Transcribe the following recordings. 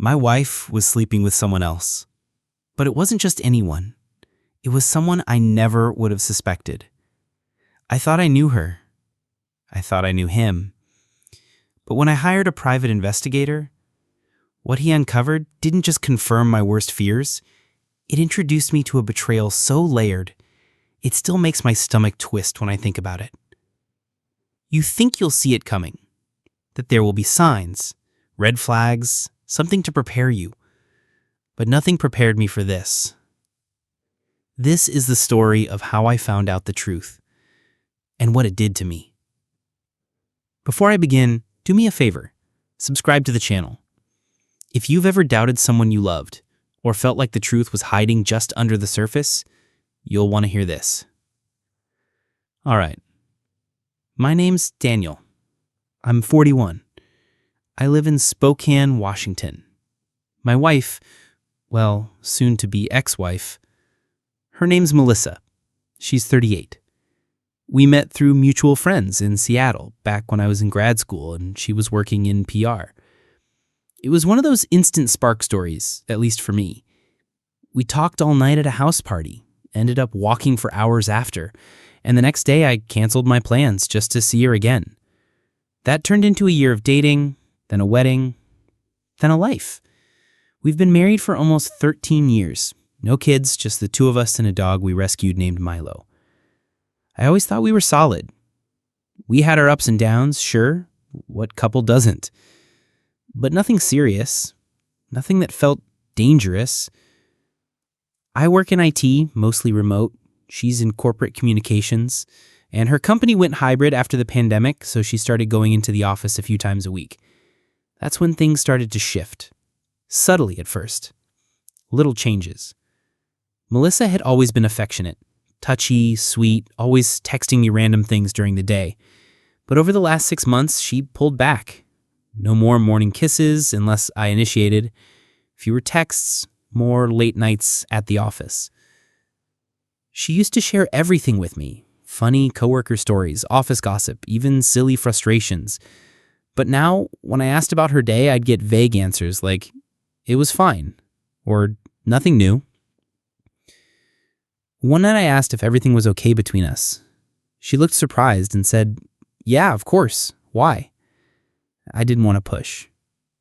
My wife was sleeping with someone else. But it wasn't just anyone. It was someone I never would have suspected. I thought I knew her. I thought I knew him. But when I hired a private investigator, what he uncovered didn't just confirm my worst fears. It introduced me to a betrayal so layered, it still makes my stomach twist when I think about it. You think you'll see it coming, that there will be signs, red flags, something to prepare you. But nothing prepared me for this. This is the story of how I found out the truth and what it did to me. Before I begin, do me a favor. Subscribe to the channel. If you've ever doubted someone you loved or felt like the truth was hiding just under the surface, you'll want to hear this. All right. My name's Daniel. I'm 41. I live in Spokane, Washington. My wife, well, soon-to-be ex-wife, her name's Melissa. She's 38. We met through mutual friends in Seattle back when I was in grad school and she was working in PR. It was one of those instant spark stories, at least for me. We talked all night at a house party, ended up walking for hours after, and the next day I canceled my plans just to see her again. That turned into a year of dating, then a wedding, then a life. We've been married for almost 13 years. No kids, just the two of us and a dog we rescued named Milo. I always thought we were solid. We had our ups and downs, sure. What couple doesn't? But nothing serious. Nothing that felt dangerous. I work in IT, mostly remote. She's in corporate communications. And her company went hybrid after the pandemic, so she started going into the office a few times a week. That's when things started to shift. Subtly at first. Little changes. Melissa had always been affectionate, touchy, sweet, always texting me random things during the day. But over the last 6 months, she pulled back. No more morning kisses unless I initiated. Fewer texts, more late nights at the office. She used to share everything with me. Funny coworker stories, office gossip, even silly frustrations. But now, when I asked about her day, I'd get vague answers like, it was fine, or nothing new. One night I asked if everything was okay between us. She looked surprised and said, yeah, of course. Why? I didn't want to push.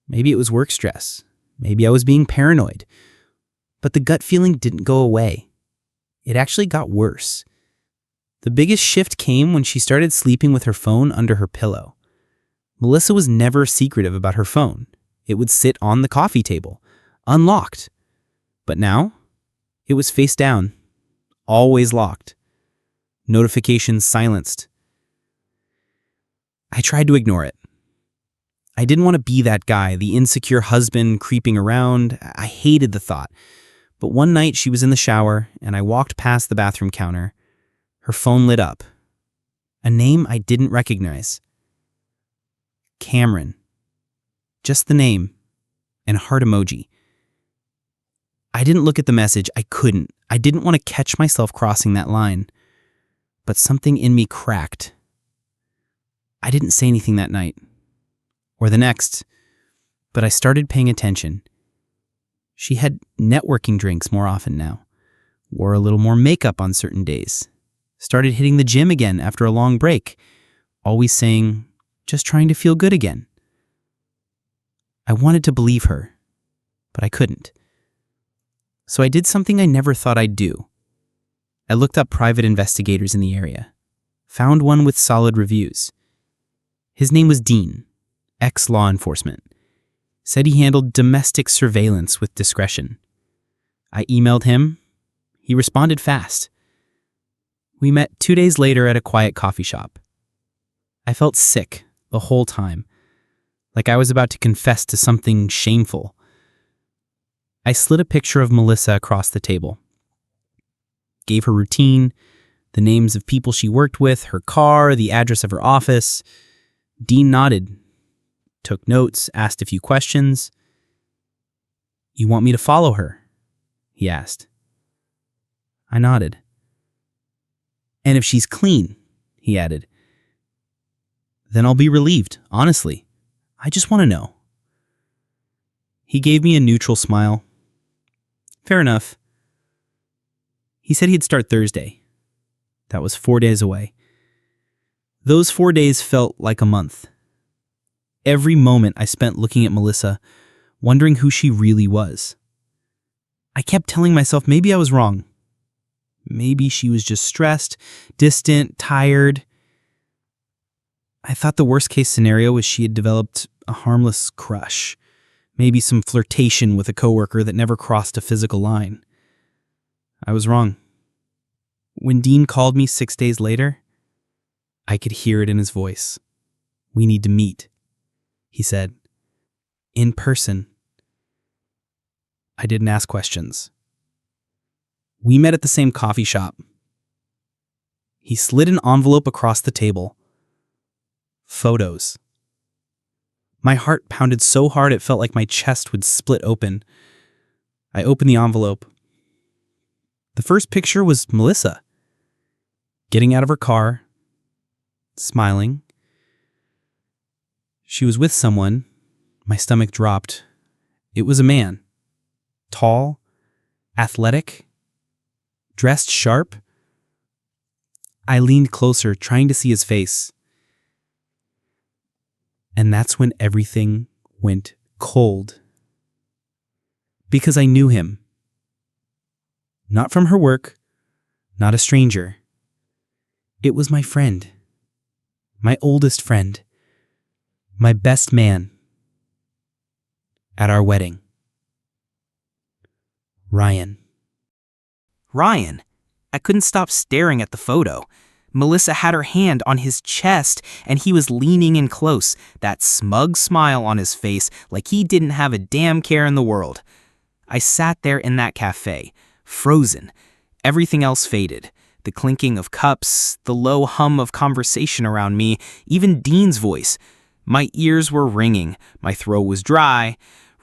Maybe it was work stress. Maybe I was being paranoid. But the gut feeling didn't go away. It actually got worse. The biggest shift came when she started sleeping with her phone under her pillow. Melissa was never secretive about her phone. It would sit on the coffee table, unlocked. But now, it was face down. Always locked. Notifications silenced. I tried to ignore it. I didn't want to be that guy, the insecure husband creeping around. I hated the thought. But one night she was in the shower and I walked past the bathroom counter. Her phone lit up. A name I didn't recognize. Cameron. Just the name and a heart emoji. I didn't look at the message. I couldn't. I didn't want to catch myself crossing that line. But something in me cracked. I didn't say anything that night. Or the next. But I started paying attention. She had networking drinks more often now. Wore a little more makeup on certain days. Started hitting the gym again after a long break. Always saying, just trying to feel good again. I wanted to believe her. But I couldn't. So I did something I never thought I'd do. I looked up private investigators in the area. Found one with solid reviews. His name was Dean, ex-law enforcement. Said he handled domestic surveillance with discretion. I emailed him. He responded fast. We met 2 days later at a quiet coffee shop. I felt sick the whole time, like I was about to confess to something shameful. I slid a picture of Melissa across the table. Gave her routine, the names of people she worked with, her car, the address of her office. Dean nodded, took notes, asked a few questions. You want me to follow her? He asked. I nodded. And if she's clean, he added. Then I'll be relieved, honestly. I just want to know. He gave me a neutral smile. Fair enough. He said he'd start Thursday. That was 4 days away. Those 4 days felt like a month. Every moment I spent looking at Melissa, wondering who she really was. I kept telling myself maybe I was wrong. Maybe she was just stressed, distant, tired. I thought the worst case scenario was she had developed a harmless crush. Maybe some flirtation with a coworker that never crossed a physical line. I was wrong. When Dean called me 6 days later, I could hear it in his voice. We need to meet, he said. In person. I didn't ask questions. We met at the same coffee shop. He slid an envelope across the table. Photos. My heart pounded so hard it felt like my chest would split open. I opened the envelope. The first picture was Melissa, getting out of her car, smiling. She was with someone. My stomach dropped. It was a man. Tall, athletic, dressed sharp. I leaned closer, trying to see his face. And that's when everything went cold. Because I knew him. Not from her work, not a stranger. It was my friend. My oldest friend. My best man. At our wedding. Ryan. Ryan. I couldn't stop staring at the photo. Melissa had her hand on his chest, and he was leaning in close, that smug smile on his face like he didn't have a damn care in the world. I sat there in that cafe, frozen. Everything else faded. The clinking of cups, the low hum of conversation around me, even Dean's voice. My ears were ringing. My throat was dry.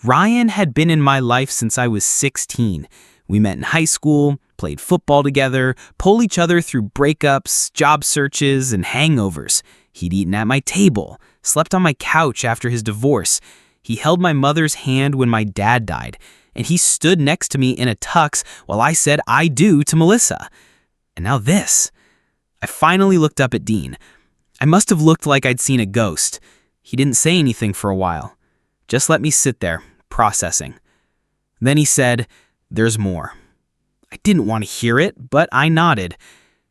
Ryan had been in my life since I was 16. We met in high school, played football together, pulled each other through breakups, job searches, and hangovers. He'd eaten at my table, slept on my couch after his divorce. He held my mother's hand when my dad died, and he stood next to me in a tux while I said I do to Melissa. And now this. I finally looked up at Dean. I must have looked like I'd seen a ghost. He didn't say anything for a while. Just let me sit there, processing. Then he said, "There's more." I didn't want to hear it, but I nodded.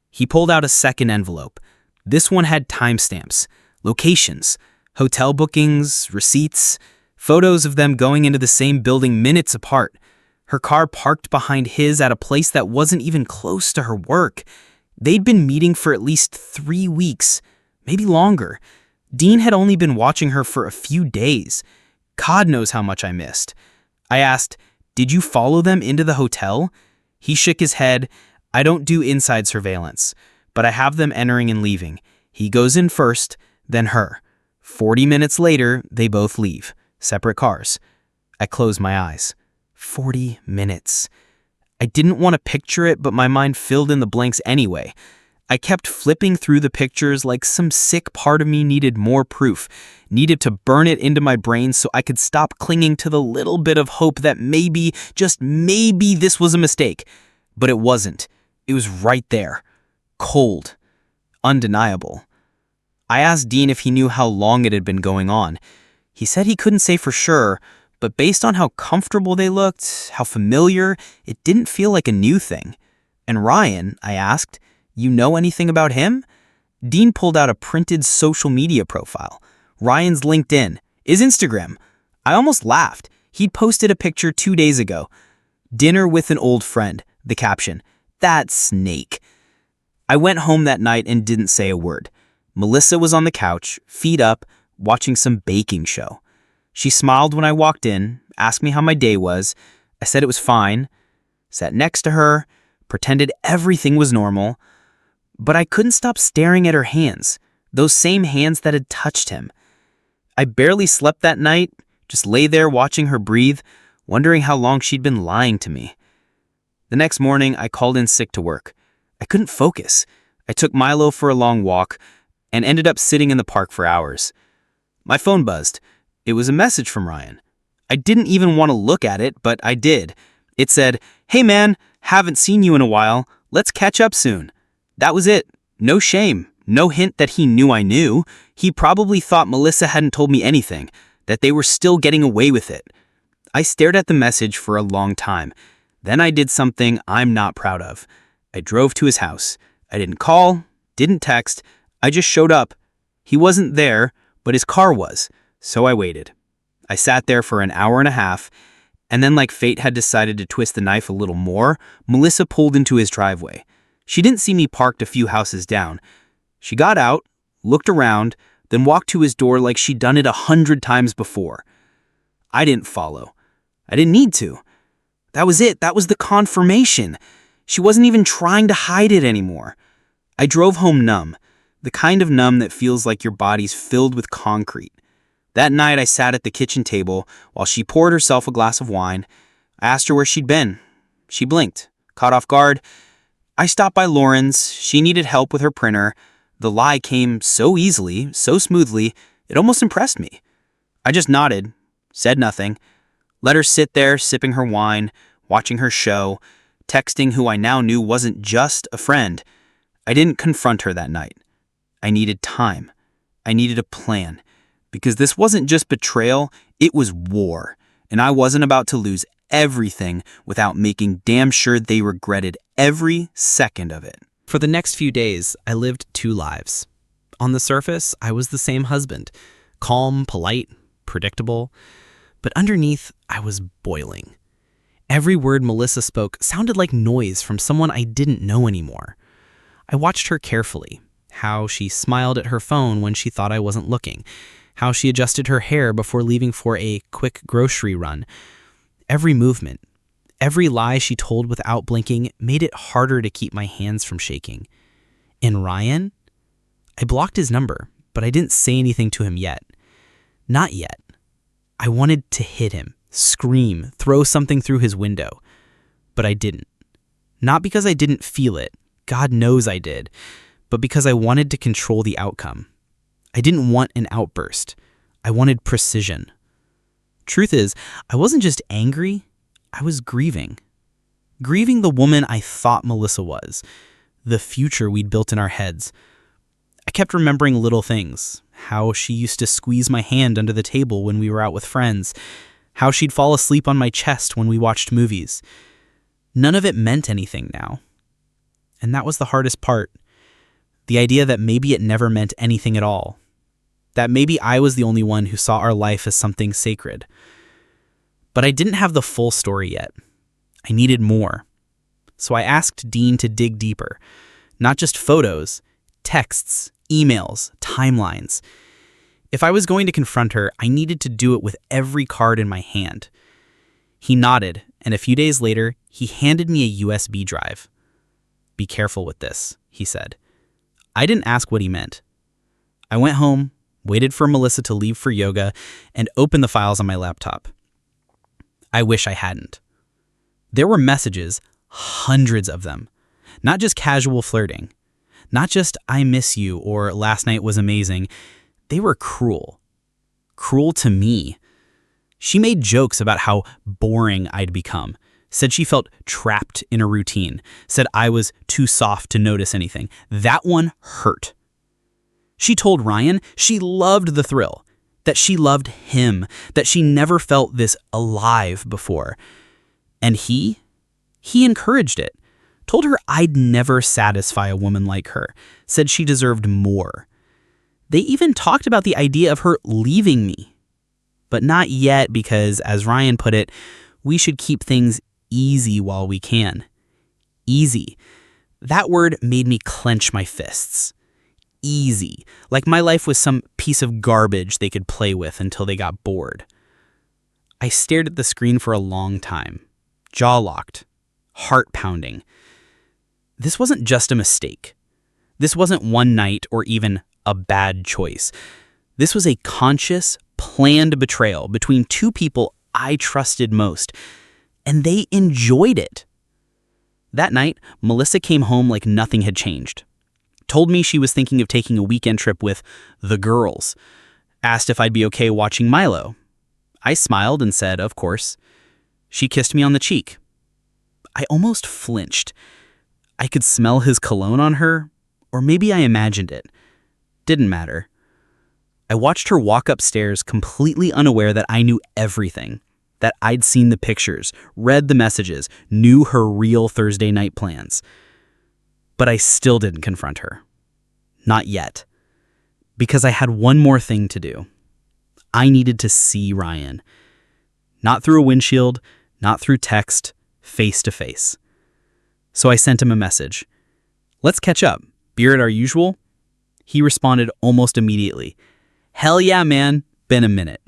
He pulled out a second envelope. This one had timestamps, locations, hotel bookings, receipts, photos of them going into the same building minutes apart. Her car parked behind his at a place that wasn't even close to her work. They'd been meeting for at least 3 weeks, maybe longer. Dean had only been watching her for a few days. God knows how much I missed. I asked, "Did you follow them into the hotel?" He shook his head. "I don't do inside surveillance, but I have them entering and leaving. He goes in first, then her. 40 minutes later, they both leave. Separate cars." I closed my eyes. 40 minutes. I didn't want to picture it, but my mind filled in the blanks anyway. I kept flipping through the pictures like some sick part of me needed more proof, needed to burn it into my brain so I could stop clinging to the little bit of hope that maybe, just maybe, this was a mistake. But it wasn't. It was right there. Cold. Undeniable. I asked Dean if he knew how long it had been going on. He said he couldn't say for sure, but based on how comfortable they looked, how familiar, it didn't feel like a new thing. And Ryan, I asked, "You know anything about him?" Dean pulled out a printed social media profile. Ryan's LinkedIn, his Instagram. I almost laughed. He'd posted a picture 2 days ago. "Dinner with an old friend," the caption. That snake. I went home that night and didn't say a word. Melissa was on the couch, feet up, watching some baking show. She smiled when I walked in, asked me how my day was. I said it was fine, sat next to her, pretended everything was normal. But I couldn't stop staring at her hands, those same hands that had touched him. I barely slept that night, just lay there watching her breathe, wondering how long she'd been lying to me. The next morning, I called in sick to work. I couldn't focus. I took Milo for a long walk and ended up sitting in the park for hours. My phone buzzed. It was a message from Ryan. I didn't even want to look at it, but I did. It said, "Hey man, haven't seen you in a while. Let's catch up soon." That was it. No shame. No hint that he knew I knew. He probably thought Melissa hadn't told me anything, that they were still getting away with it. I stared at the message for a long time. Then I did something I'm not proud of. I drove to his house. I didn't call, didn't text. I just showed up. He wasn't there, but his car was, so I waited. I sat there for an hour and a half, and then like fate had decided to twist the knife a little more, Melissa pulled into his driveway. She didn't see me parked a few houses down. She got out, looked around, then walked to his door like she'd done it 100 times before. I didn't follow. I didn't need to. That was it. That was the confirmation. She wasn't even trying to hide it anymore. I drove home numb, the kind of numb that feels like your body's filled with concrete. That night I sat at the kitchen table while she poured herself a glass of wine. I asked her where she'd been. She blinked, caught off guard. I stopped by Lauren's. She needed help with her printer. The lie came so easily, so smoothly, it almost impressed me. I just nodded, said nothing, let her sit there sipping her wine, watching her show, texting who I now knew wasn't just a friend. I didn't confront her that night. I needed time. I needed a plan. Because this wasn't just betrayal, it was war. And I wasn't about to lose everything without making damn sure they regretted every second of it. For the next few days, I lived two lives. On the surface, I was the same husband. Calm, polite, predictable. But underneath, I was boiling. Every word Melissa spoke sounded like noise from someone I didn't know anymore. I watched her carefully. How she smiled at her phone when she thought I wasn't looking. How she adjusted her hair before leaving for a quick grocery run. Every movement, every lie she told without blinking made it harder to keep my hands from shaking. In Ryan, I blocked his number, but I didn't say anything to him yet. Not yet. I wanted to hit him, scream, throw something through his window. But I didn't. Not because I didn't feel it, God knows I did, but because I wanted to control the outcome. I didn't want an outburst. I wanted precision. Truth is, I wasn't just angry, I was grieving. Grieving the woman I thought Melissa was, the future we'd built in our heads. I kept remembering little things, how she used to squeeze my hand under the table when we were out with friends, how she'd fall asleep on my chest when we watched movies. None of it meant anything now. And that was the hardest part. The idea that maybe it never meant anything at all. That maybe I was the only one who saw our life as something sacred. But I didn't have the full story yet. I needed more. So I asked Dean to dig deeper. Not just photos, texts, emails, timelines. If I was going to confront her, I needed to do it with every card in my hand. He nodded, and a few days later, he handed me a USB drive. "Be careful with this," he said. I didn't ask what he meant. I went home, waited for Melissa to leave for yoga, and opened the files on my laptop. I wish I hadn't. There were messages, hundreds of them. Not just casual flirting. Not just "I miss you" or "last night was amazing." They were cruel. Cruel to me. She made jokes about how boring I'd become. Said she felt trapped in a routine. Said I was too soft to notice anything. That one hurt. She told Ryan she loved the thrill. That she loved him. That she never felt this alive before. And he encouraged it. Told her I'd never satisfy a woman like her. Said she deserved more. They even talked about the idea of her leaving me. But not yet because, as Ryan put it, we should keep things easy while we can. Easy. That word made me clench my fists. Easy. Like my life was some piece of garbage they could play with until they got bored. I stared at the screen for a long time. Jaw locked. Heart pounding. This wasn't just a mistake. This wasn't one night or even a bad choice. This was a conscious, planned betrayal between two people I trusted most, and they enjoyed it. That night, Melissa came home like nothing had changed. Told me she was thinking of taking a weekend trip with the girls. Asked if I'd be okay watching Milo. I smiled and said, of course. She kissed me on the cheek. I almost flinched. I could smell his cologne on her, or maybe I imagined it. Didn't matter. I watched her walk upstairs completely unaware that I knew everything, that I'd seen the pictures, read the messages, knew her real Thursday night plans. But I still didn't confront her. Not yet. Because I had one more thing to do. I needed to see Ryan. Not through a windshield, not through text, face to face. So I sent him a message. Let's catch up. Beer at our usual? He responded almost immediately. Hell yeah, man. Been a minute.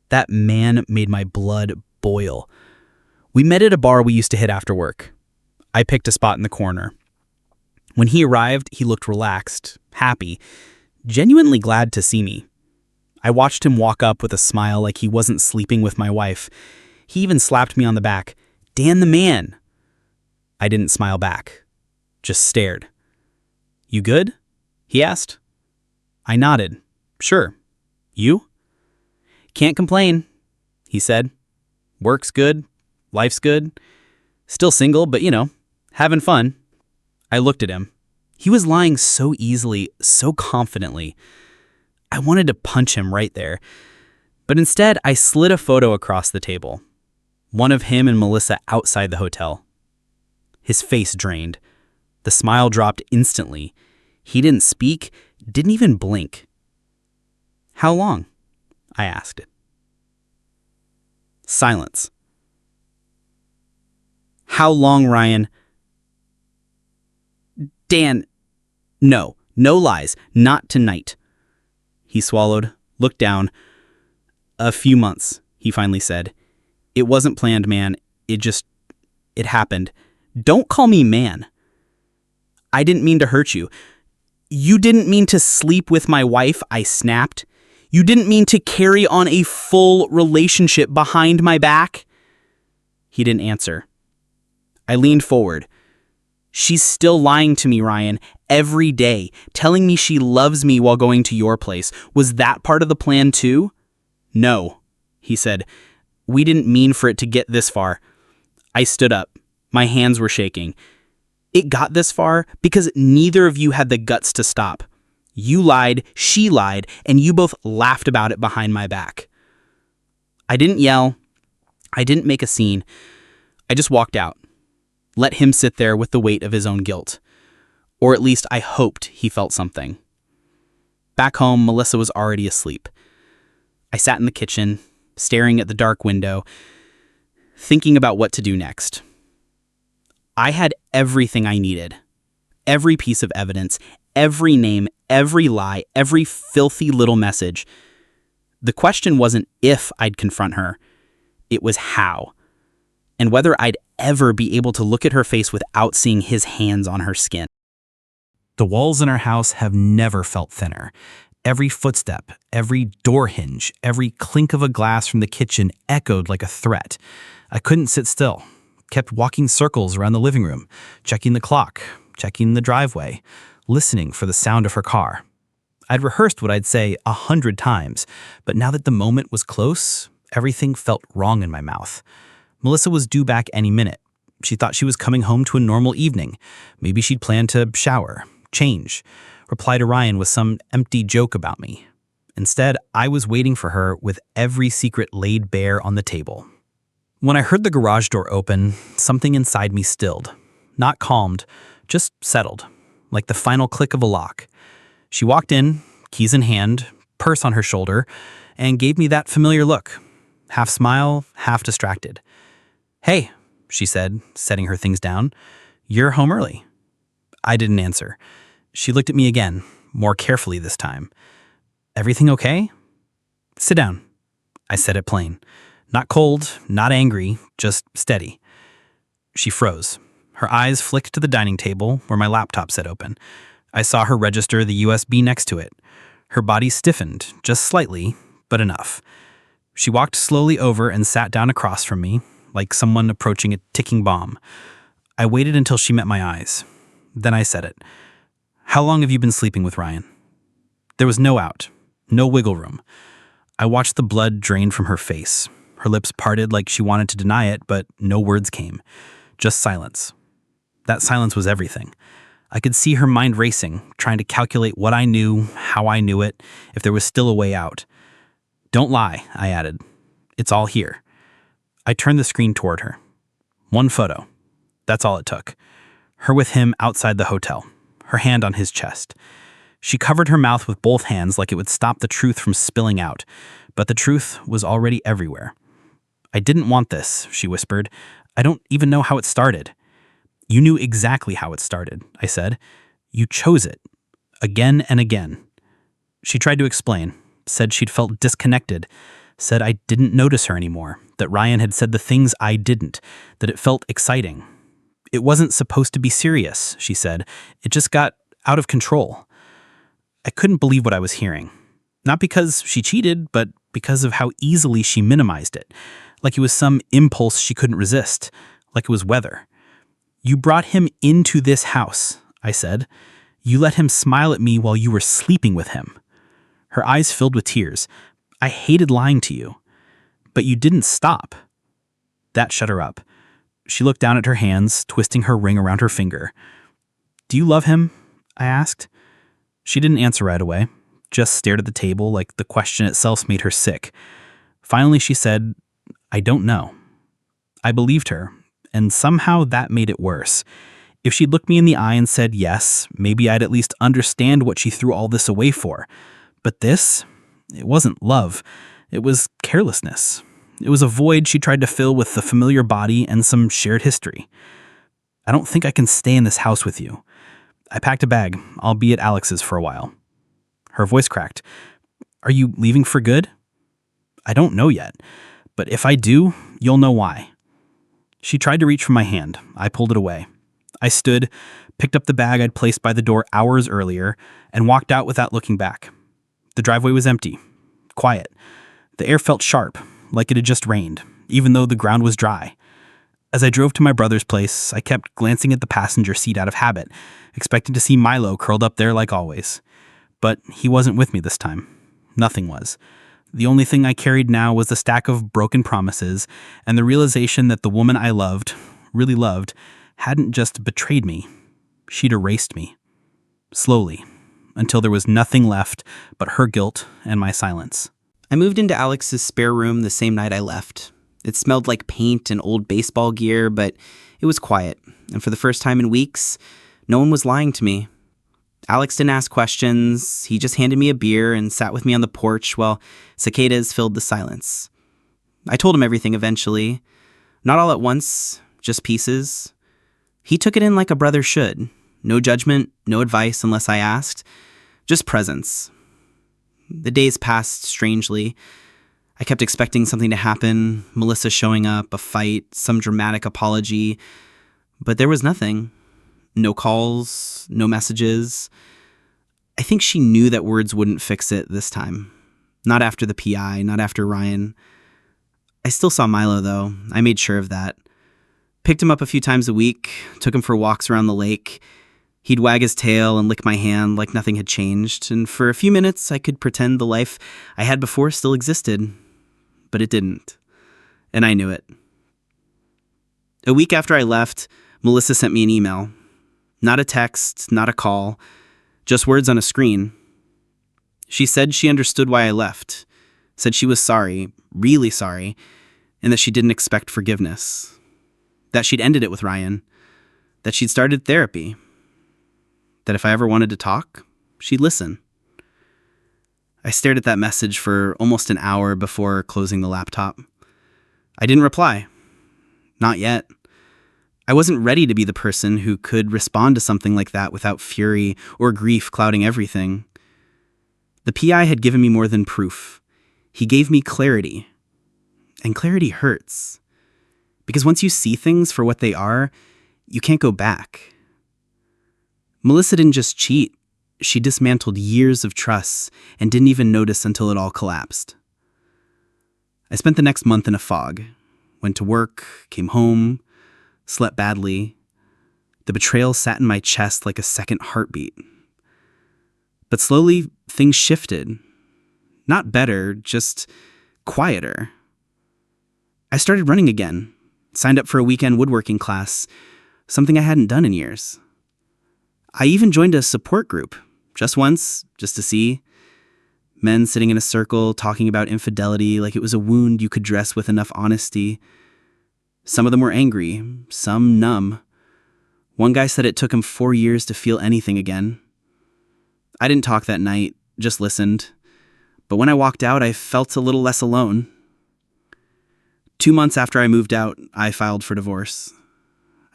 That man made my blood boil. We met at a bar we used to hit after work. I picked a spot in the corner. When he arrived, he looked relaxed, happy, genuinely glad to see me. I watched him walk up with a smile like he wasn't sleeping with my wife. He even slapped me on the back. Dan the man. I didn't smile back, just stared. You good? He asked. I nodded. Sure. You? Can't complain, he said. Work's good. Life's good. Still single, but having fun. I looked at him. He was lying so easily, so confidently. I wanted to punch him right there. But instead, I slid a photo across the table. One of him and Melissa outside the hotel. His face drained. The smile dropped instantly. He didn't speak, didn't even blink. How long? I asked it. Silence. How long, Ryan? Dan, no lies, not tonight. He swallowed, looked down. A few months, he finally said. It wasn't planned, man. It happened. Don't call me man. I didn't mean to hurt you. You didn't mean to sleep with my wife, I snapped. You didn't mean to carry on a full relationship behind my back? He didn't answer. I leaned forward. She's still lying to me, Ryan, every day, telling me she loves me while going to your place. Was that part of the plan too? No, he said. We didn't mean for it to get this far. I stood up. My hands were shaking. It got this far because neither of you had the guts to stop. You lied, she lied, and you both laughed about it behind my back. I didn't yell. I didn't make a scene. I just walked out. Let him sit there with the weight of his own guilt. Or at least I hoped he felt something. Back home, Melissa was already asleep. I sat in the kitchen, staring at the dark window, thinking about what to do next. I had everything I needed. Every piece of evidence, every name, every lie, every filthy little message. The question wasn't if I'd confront her. It was how. And whether I'd ever be able to look at her face without seeing his hands on her skin. The walls in our house have never felt thinner. Every footstep, every door hinge, every clink of a glass from the kitchen echoed like a threat. I couldn't sit still. Kept walking circles around the living room, checking the clock, checking the driveway, listening for the sound of her car. I'd rehearsed what I'd say 100 times, but now that the moment was close, everything felt wrong in my mouth. Melissa was due back any minute. She thought she was coming home to a normal evening. Maybe she'd planned to shower, change, reply to Ryan with some empty joke about me. Instead, I was waiting for her with every secret laid bare on the table. When I heard the garage door open, something inside me stilled. Not calmed, just settled, like the final click of a lock. She walked in, keys in hand, purse on her shoulder, and gave me that familiar look. Half smile, half distracted. Hey, she said, setting her things down. You're home early. I didn't answer. She looked at me again, more carefully this time. Everything okay? Sit down. I said it plain. Not cold, not angry, just steady. She froze. Her eyes flicked to the dining table where my laptop sat open. I saw her register the USB next to it. Her body stiffened, just slightly, but enough. She walked slowly over and sat down across from me, like someone approaching a ticking bomb. I waited until she met my eyes. Then I said it. How long have you been sleeping with Ryan? There was no out, no wiggle room. I watched the blood drain from her face. Her lips parted like she wanted to deny it, but no words came. Just silence. That silence was everything. I could see her mind racing, trying to calculate what I knew, how I knew it, if there was still a way out. "Don't lie," I added. "It's all here." I turned the screen toward her. One photo. That's all it took. Her with him outside the hotel, her hand on his chest. She covered her mouth with both hands like it would stop the truth from spilling out, but the truth was already everywhere. "I didn't want this," she whispered. "I don't even know how it started." "You knew exactly how it started," I said. "You chose it. Again and again." She tried to explain, said she'd felt disconnected, said I didn't notice her anymore, that Ryan had said the things I didn't, that it felt exciting. "It wasn't supposed to be serious," she said. "It just got out of control." I couldn't believe what I was hearing. Not because she cheated, but because of how easily she minimized it, like it was some impulse she couldn't resist, like it was weather. "You brought him into this house," I said. "You let him smile at me while you were sleeping with him." Her eyes filled with tears. "I hated lying to you. But you didn't stop." That shut her up. She looked down at her hands, twisting her ring around her finger. "Do you love him?" I asked. She didn't answer right away, just stared at the table like the question itself made her sick. Finally, she said, "I don't know." I believed her, and somehow that made it worse. If she'd looked me in the eye and said yes, maybe I'd at least understand what she threw all this away for. But this? It wasn't love. It was carelessness. It was a void she tried to fill with the familiar body and some shared history. "I don't think I can stay in this house with you. I packed a bag. I'll be at Alex's for a while." Her voice cracked. "Are you leaving for good?" "I don't know yet. But if I do, you'll know why." She tried to reach for my hand. I pulled it away. I stood, picked up the bag I'd placed by the door hours earlier, and walked out without looking back. The driveway was empty. Quiet. The air felt sharp, like it had just rained, even though the ground was dry. As I drove to my brother's place, I kept glancing at the passenger seat out of habit, expecting to see Milo curled up there like always. But he wasn't with me this time. Nothing was. The only thing I carried now was the stack of broken promises and the realization that the woman I loved, really loved, hadn't just betrayed me. She'd erased me. Slowly, until there was nothing left but her guilt and my silence. I moved into Alex's spare room the same night I left. It smelled like paint and old baseball gear, but it was quiet, and for the first time in weeks, no one was lying to me. Alex didn't ask questions. He just handed me a beer and sat with me on the porch while cicadas filled the silence. I told him everything eventually. Not all at once, just pieces. He took it in like a brother should. No judgment, no advice unless I asked. Just presence. The days passed strangely. I kept expecting something to happen, Melissa showing up, a fight, some dramatic apology. But there was nothing. No calls, no messages. I think she knew that words wouldn't fix it this time. Not after the PI, not after Ryan. I still saw Milo, though. I made sure of that. Picked him up a few times a week, took him for walks around the lake. He'd wag his tail and lick my hand like nothing had changed, and for a few minutes I could pretend the life I had before still existed. But it didn't. And I knew it. A week after I left, Melissa sent me an email. Not a text, not a call, just words on a screen. She said she understood why I left, said she was sorry, really sorry, and that she didn't expect forgiveness. That she'd ended it with Ryan, that she'd started therapy, that if I ever wanted to talk, she'd listen. I stared at that message for almost an hour before closing the laptop. I didn't reply. Not yet. I wasn't ready to be the person who could respond to something like that without fury or grief clouding everything. The PI had given me more than proof. He gave me clarity. And clarity hurts. Because once you see things for what they are, you can't go back. Melissa didn't just cheat. She dismantled years of trust and didn't even notice until it all collapsed. I spent the next month in a fog. Went to work, came home, slept badly. The betrayal sat in my chest like a second heartbeat. But slowly, things shifted. Not better, just quieter. I started running again, signed up for a weekend woodworking class, something I hadn't done in years. I even joined a support group, just once, just to see. Men sitting in a circle talking about infidelity like it was a wound you could dress with enough honesty. Some of them were angry, some numb. One guy said it took him 4 years to feel anything again. I didn't talk that night, just listened. But when I walked out, I felt a little less alone. 2 months after I moved out, I filed for divorce.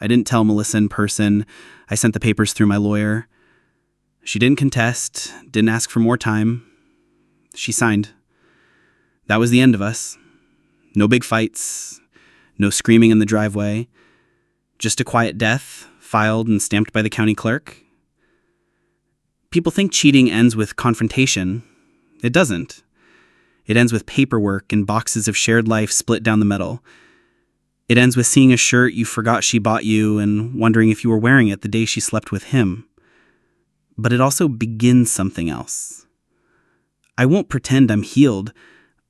I didn't tell Melissa in person. I sent the papers through my lawyer. She didn't contest, didn't ask for more time. She signed. That was the end of us. No big fights, no screaming in the driveway. Just a quiet death, filed and stamped by the county clerk. People think cheating ends with confrontation. It doesn't. It ends with paperwork and boxes of shared life split down the middle. It ends with seeing a shirt you forgot she bought you and wondering if you were wearing it the day she slept with him. But it also begins something else. I won't pretend I'm healed.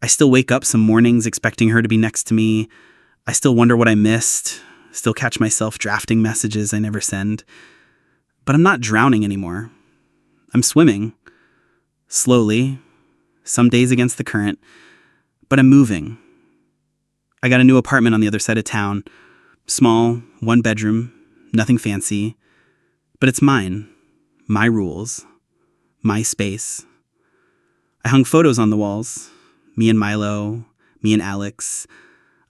I still wake up some mornings expecting her to be next to me. I still wonder what I missed, still catch myself drafting messages I never send. But I'm not drowning anymore. I'm swimming. Slowly, some days against the current, but I'm moving. I got a new apartment on the other side of town. Small, 1 bedroom, nothing fancy. But it's mine. My rules. My space. I hung photos on the walls. Me and Milo, me and Alex.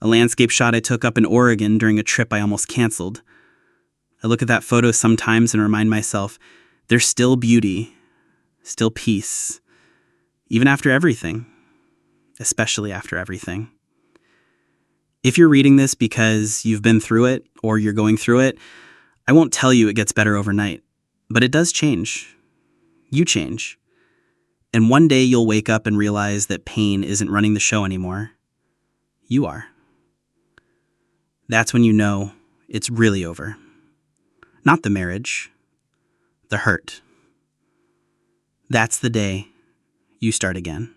A landscape shot I took up in Oregon during a trip I almost canceled. I look at that photo sometimes and remind myself, there's still beauty, still peace, even after everything, especially after everything. If you're reading this because you've been through it or you're going through it, I won't tell you it gets better overnight, but it does change. You change. And one day you'll wake up and realize that pain isn't running the show anymore. You are. That's when you know it's really over. Not the marriage, the hurt. That's the day you start again.